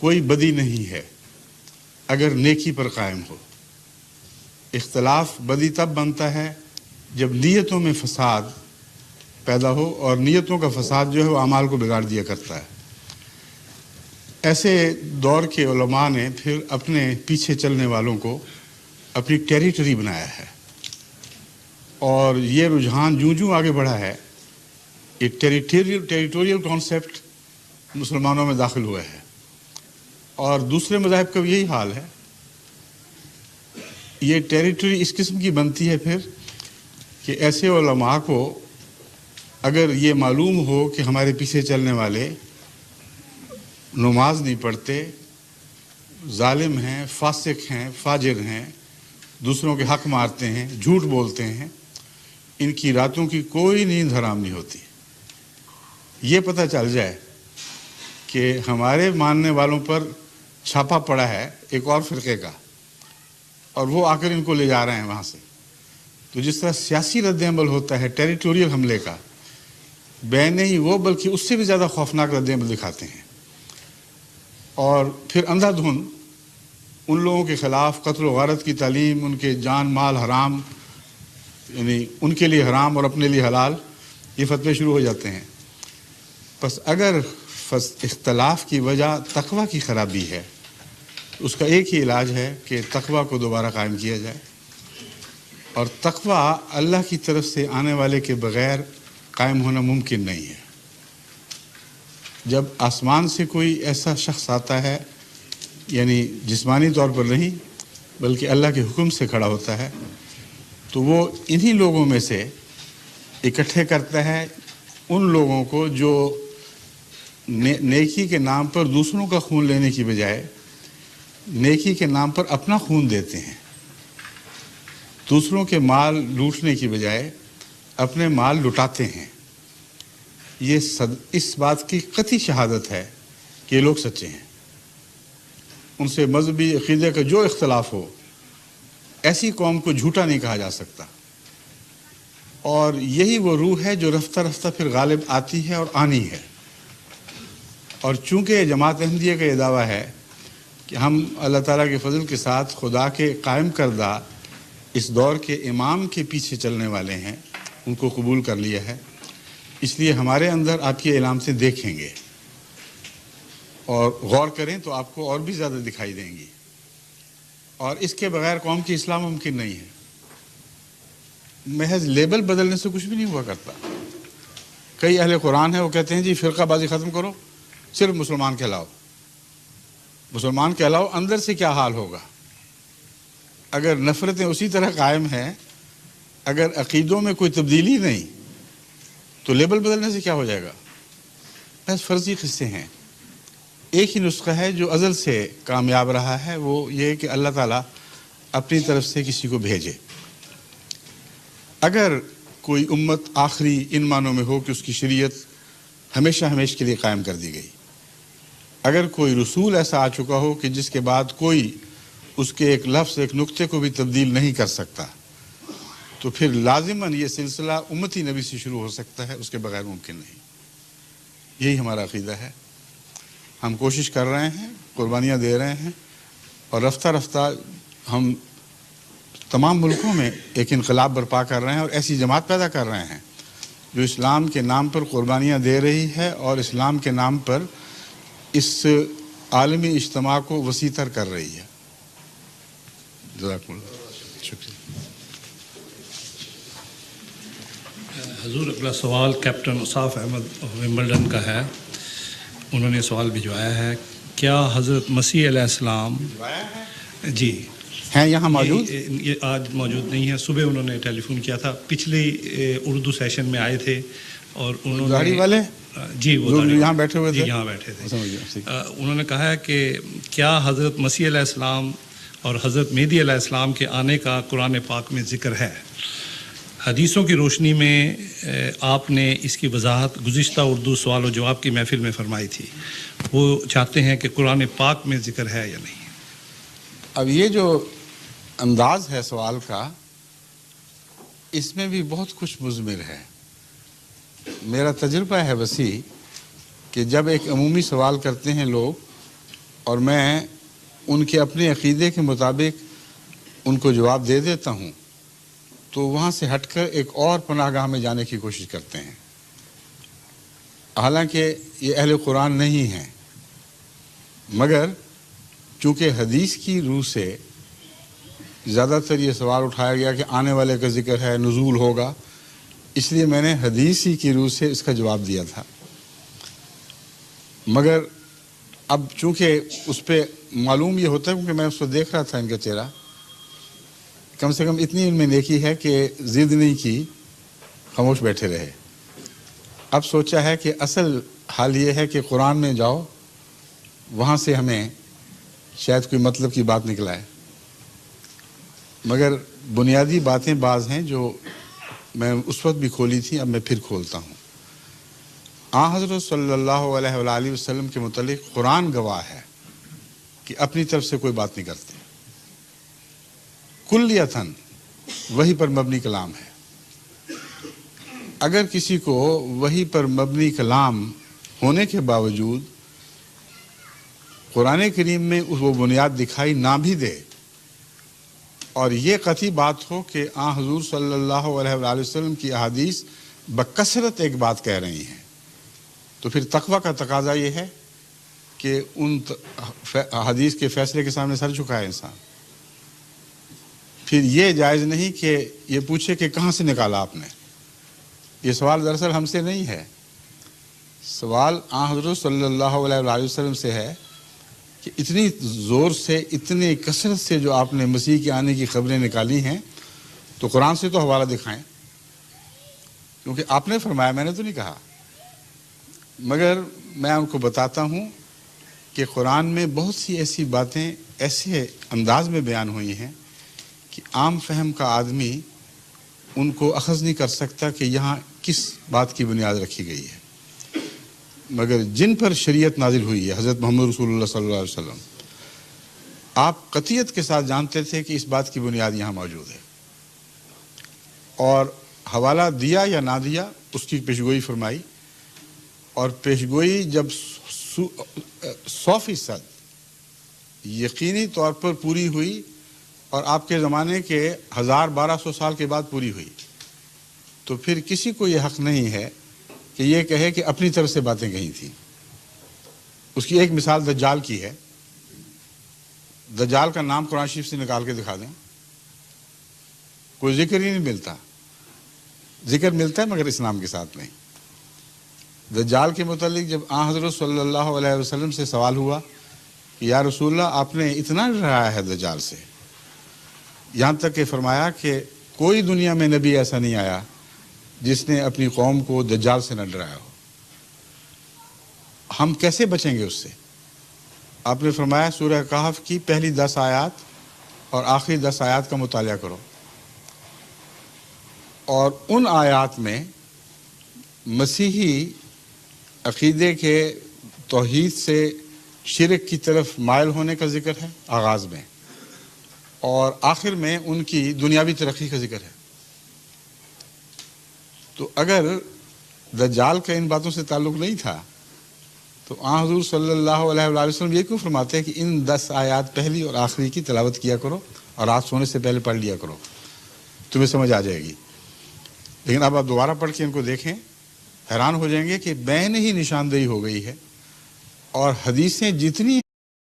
کوئی بدی نہیں ہے اگر نیکی پر قائم ہو۔ اختلاف بدی تب بنتا ہے جب نیتوں میں فساد پیدا ہو، اور نیتوں کا فساد جو ہے وہ اعمال کو بگاڑ دیا کرتا ہے۔ ایسے دور کے علماء نے پھر اپنے پیچھے چلنے والوں کو اپنی ٹیریٹری بنایا ہے، اور یہ رجحان جوں آگے بڑھا ہے، ایک ٹیریٹوریل کانسیپٹ مسلمانوں میں داخل ہوا ہے، اور دوسرے مذاہب کا بھی یہی حال ہے۔ یہ ٹیریٹری اس قسم کی بنتی ہے پھر کہ ایسے علماء کو اگر یہ معلوم ہو کہ ہمارے پیچھے چلنے والے نماز نہیں پڑھتے، ظالم ہیں، فاسق ہیں، فاجر ہیں، دوسروں کے حق مارتے ہیں، جھوٹ بولتے ہیں، ان کی راتوں کی کوئی نیند حرام نہیں ہوتی، یہ پتہ چل جائے کہ ہمارے ماننے والوں پر چھاپا پڑا ہے ایک اور فرقے کا، اور وہ آ کر ان کو لے جا رہے ہیں وہاں سے، تو جس طرح سیاسی رد عمل ہوتا ہے ٹیریٹوریل حملے کا، بے نہیں وہ بلکہ اس سے بھی زیادہ خوفناک رد عمل دکھاتے ہیں، اور پھر اندھا دھند ان لوگوں کے خلاف قتل و غارت کی تعلیم، ان کے جان مال حرام، یعنی ان کے لیے حرام اور اپنے لیے حلال، یہ فتوے شروع ہو جاتے ہیں۔ پس اگر اختلاف کی وجہ تقوی کی خرابی ہے، اس کا ایک ہی علاج ہے کہ تقوی کو دوبارہ قائم کیا جائے، اور تقوی اللہ کی طرف سے آنے والے کے بغیر قائم ہونا ممکن نہیں ہے۔ جب آسمان سے کوئی ایسا شخص آتا ہے، یعنی جسمانی طور پر نہیں بلکہ اللہ کے حکم سے کھڑا ہوتا ہے، تو وہ انہی لوگوں میں سے اکٹھے کرتا ہے ان لوگوں کو جو نیکی کے نام پر دوسروں کا خون لینے کی بجائے نیکی کے نام پر اپنا خون دیتے ہیں، دوسروں کے مال لوٹنے کی بجائے اپنے مال لٹاتے ہیں۔ یہ اس بات کی قطعی شہادت ہے کہ یہ لوگ سچے ہیں۔ ان سے مذہبی عقیدے کا جو اختلاف ہو، ایسی قوم کو جھوٹا نہیں کہا جا سکتا، اور یہی وہ روح ہے جو رفتہ رفتہ پھر غالب آتی ہے اور آنی ہے۔ اور چونکہ جماعت احمدیہ کا یہ دعویٰ ہے کہ ہم اللہ تعالیٰ کے فضل کے ساتھ خدا کے قائم کردہ اس دور کے امام کے پیچھے چلنے والے ہیں، ان کو قبول کر لیا ہے، اس لیے ہمارے اندر آپ کی علامتیں دیکھیں گے اور غور کریں تو آپ کو اور بھی زیادہ دکھائی دیں گی، اور اس کے بغیر قوم کی اصلاح ممکن نہیں ہے۔ محض لیبل بدلنے سے کچھ بھی نہیں ہوا کرتا۔ کئی اہل قرآن ہیں وہ کہتے ہیں جی فرقہ بازی ختم کرو، صرف مسلمان کہلاؤ، مسلمان کہلاؤ، اندر سے کیا حال ہوگا؟ اگر نفرتیں اسی طرح قائم ہیں، اگر عقیدوں میں کوئی تبدیلی نہیں، تو لیبل بدلنے سے کیا ہو جائے گا؟ بس فرضی قصے ہیں۔ ایک ہی نسخہ ہے جو ازل سے کامیاب رہا ہے، وہ یہ کہ اللہ تعالیٰ اپنی طرف سے کسی کو بھیجے۔ اگر کوئی امت آخری ان معنوں میں ہو کہ اس کی شریعت ہمیشہ ہمیشہ کے لیے قائم کر دی گئی، اگر کوئی رسول ایسا آ چکا ہو کہ جس کے بعد کوئی اس کے ایک لفظ ایک نقطے کو بھی تبدیل نہیں کر سکتا، تو پھر لازماً یہ سلسلہ امتی نبی سے شروع ہو سکتا ہے، اس کے بغیر ممکن نہیں۔ یہی ہمارا عقیدہ ہے۔ ہم کوشش کر رہے ہیں، قربانیاں دے رہے ہیں، اور رفتہ رفتہ ہم تمام ملکوں میں ایک انقلاب برپا کر رہے ہیں، اور ایسی جماعت پیدا کر رہے ہیں جو اسلام کے نام پر قربانیاں دے رہی ہے اور اسلام کے نام پر اس عالمی اجتماع کو وسیع تر کر رہی ہے۔ جزاکم اللہ، شکریہ۔ حضور اگلا سوال کیپٹن اصاف احمد ومبلڈن کا ہے۔ انہوں نے سوال بھجوایا ہے، کیا حضرت مسیح علیہ السلام جی ہیں یہاں موجود؟ یہ آج موجود نہیں ہے، صبح انہوں نے ٹیلی فون کیا تھا، پچھلی اردو سیشن میں آئے تھے، اور انہوں داڑھی نے والے جی وہ یہاں بیٹھے ہوئے تھے، یہاں بیٹھے تھے۔ انہوں نے کہا ہے کہ کیا حضرت مسیح علیہ السلام اور حضرت مہدی علیہ السلام کے آنے کا قرآن پاک میں ذکر ہے؟ حدیثوں کی روشنی میں آپ نے اس کی وضاحت گزشتہ اردو سوال و جواب کی محفل میں فرمائی تھی، وہ چاہتے ہیں کہ قرآن پاک میں ذکر ہے یا نہیں۔ اب یہ جو انداز ہے سوال کا، اس میں بھی بہت کچھ مضمر ہے۔ میرا تجربہ ہے وسیع کہ جب ایک عمومی سوال کرتے ہیں لوگ اور میں ان کے اپنے عقیدے کے مطابق ان کو جواب دے دیتا ہوں تو وہاں سے ہٹ کر ایک اور پناہ گاہ میں جانے کی کوشش کرتے ہیں، حالانکہ یہ اہل قرآن نہیں ہیں، مگر چونکہ حدیث کی روح سے زیادہ تر یہ سوال اٹھایا گیا کہ آنے والے کا ذکر ہے، نزول ہوگا، اس لیے میں نے حدیث ہی کی روح سے اس کا جواب دیا تھا۔ مگر اب چونکہ اس پہ معلوم یہ ہوتا ہے، کیونکہ میں اس کو دیکھ رہا تھا ان کا چہرہ، کم سے کم اتنی ان میں نیکی ہے کہ ضد نہیں کی، خاموش بیٹھے رہے۔ اب سوچا ہے کہ اصل حال یہ ہے کہ قرآن میں جاؤ، وہاں سے ہمیں شاید کوئی مطلب کی بات نکلائے، مگر بنیادی باتیں بعض ہیں جو میں اس وقت بھی کھولی تھی، اب میں پھر کھولتا ہوں۔ آن حضرت صلی اللہ علیہ وآلہ وسلم کے متعلق قرآن گواہ ہے کہ اپنی طرف سے کوئی بات نہیں کرتے، کلیتاً وحی پر مبنی کلام ہے۔ اگر کسی کو وحی پر مبنی کلام ہونے کے باوجود قرآن کریم میں وہ بنیاد دکھائی نہ بھی دے اور یہ قطعی بات ہو کہ آن حضور صلی اللہ علیہ وآلہ وسلم کی احادیث بکثرت ایک بات کہہ رہی ہیں، تو پھر تقویٰ کا تقاضا یہ ہے کہ ان حدیث کے فیصلے کے سامنے سر جھکائے انسان۔ پھر یہ جائز نہیں کہ یہ پوچھے کہ کہاں سے نکالا آپ نے۔ یہ سوال دراصل ہم سے نہیں ہے، سوال آن حضرت صلی اللہ علیہ وآلہ وسلم سے ہے کہ اتنی زور سے، اتنی کثرت سے جو آپ نے مسیح کے آنے کی خبریں نکالی ہیں، تو قرآن سے تو حوالہ دکھائیں، کیونکہ آپ نے فرمایا، میں نے تو نہیں کہا۔ مگر میں ان کو بتاتا ہوں کہ قرآن میں بہت سی ایسی باتیں ایسے انداز میں بیان ہوئی ہیں کہ عام فہم کا آدمی ان کو اخذ نہیں کر سکتا کہ یہاں کس بات کی بنیاد رکھی گئی ہے، مگر جن پر شریعت نازل ہوئی ہے، حضرت محمد رسول اللہ صلی اللہ علیہ وسلم، آپ قطعیت کے ساتھ جانتے تھے کہ اس بات کی بنیاد یہاں موجود ہے، اور حوالہ دیا یا نہ دیا اس کی پیشگوئی فرمائی، اور پیشگوئی جب 100% یقینی طور پر پوری ہوئی اور آپ کے زمانے کے 1200 سال کے بعد پوری ہوئی، تو پھر کسی کو یہ حق نہیں ہے کہ یہ کہے کہ اپنی طرف سے باتیں کہی تھیں۔ اس کی ایک مثال دجال کی ہے۔ دجال کا نام قرآن شریف سے نکال کے دکھا دیں، کوئی ذکر ہی نہیں ملتا، ذکر ملتا ہے مگر اس نام کے ساتھ نہیں۔ دجال کے متعلق جب آن حضرت صلی اللہ علیہ وسلم سے سوال ہوا کہ یا رسول اللہ آپ نے اتنا ڈرایا ہے دجال سے، یہاں تک کہ فرمایا کہ کوئی دنیا میں نبی ایسا نہیں آیا جس نے اپنی قوم کو دجال سے نہ ڈرایا ہو، ہم کیسے بچیں گے اس سے؟ آپ نے فرمایا سورہ کہف کی پہلی 10 آیات اور آخری 10 آیات کا مطالعہ کرو، اور ان آیات میں مسیحی عقیدے کے توحید سے شرک کی طرف مائل ہونے کا ذکر ہے آغاز میں، اور آخر میں ان کی دنیاوی ترقی کا ذکر ہے۔ تو اگر دجال کا ان باتوں سے تعلق نہیں تھا تو آن حضور صلی اللہ علیہ وآلہ وسلم یہ کیوں فرماتے ہیں کہ ان 10 آیات پہلی اور آخری کی تلاوت کیا کرو اور رات سونے سے پہلے پڑھ لیا کرو، تمہیں سمجھ آ جائے گی۔ لیکن اب آپ دوبارہ پڑھ کے ان کو دیکھیں، حیران ہو جائیں گے کہ بین ہی نشاندہی ہو گئی ہے، اور حدیثیں جتنی